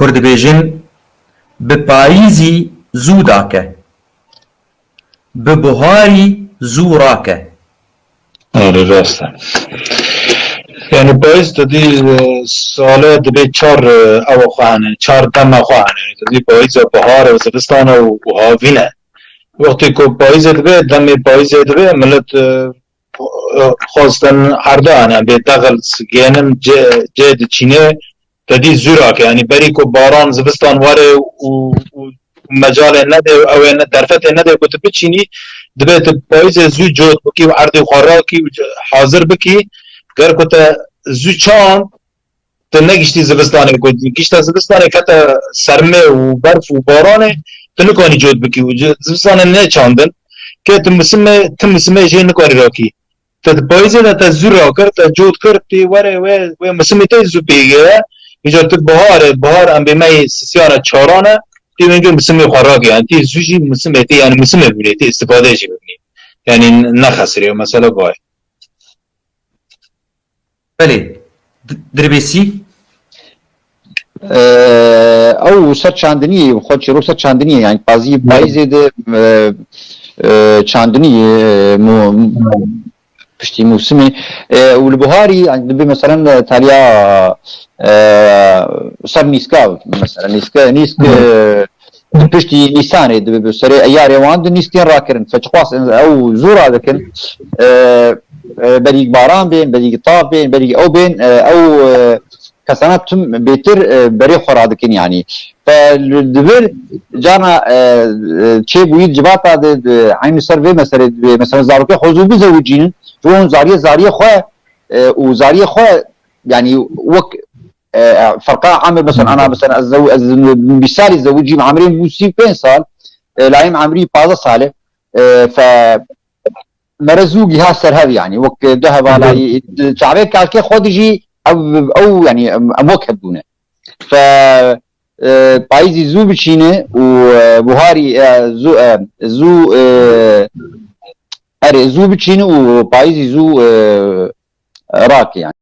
کورد بیژن به پاییزی زوو داکە به بهاری زوو ڕاکە. آره راسته. یعنی باعث دادی ساله دبی چار او خواهنه چار دم خواهنه دادی باعث بهار و زمستان و هاوینه. وقتی که باعث دبی دم باعث دبی ملت خواستن هر دانه به داخل گینن جد چینه دادی زورا که یعنی بری که باران زمستان واره و مجال نده او نه درفت نده که تو چینی دبی باعث زو جود بکی و عرض خوراکی حاضر بکی گر که زو چان تا نگیشتی زمستانه که گیشت زمستانه که تا سرمه و برف و بارانه تا نکنی جود بکی و زمستانه نه چاندن که تا مسمه جه نکنی راکی تا باعث تا زو را کرد تا جود کرد تی وره و مسمه تا زو بیگه اینجا تو بهار ام به مای سیانه چارانه تی اینجا مسمه خوراکی یعنی تی زوجی مسمه تی یعنی مسمه بینی تی استفاده جی بینی یعنی نخسری و مثلا باید. بله دربیسی او سر چاندنی خود چرو سر چاندنی یعنی بازی بایزی ده چاندنی پشتی موسمی و البهاری يعني مثلا تاليا سر نيسكا مثلا نيسكا پشتی نیسانه دبی سری ایاری وان نیستین راکرن فچخواست او زورا دکن بدیگ باران بین بدیگ طاب بین بدیگ او بین او کسانات تم بهتر بری خورا دکن يعني فالدبر جانا چه بوید جباتا عین سر مثلا زاروکه خوزو بزوجین جون زاریه خواه و زاریه خواه يعني وك فرقا عامر مثلا انا مثلا مثالي زوجي عامرين بوسي 5 سال لايم عامرين 15 ساله ف مرزوقي هاسر هذه يعني وك ذهب على شعبيه كالكي خودجي او يعني اموك هدونه ف بايزي زو بشينه وبهاري زو بشينه وبايزي زو راك يعني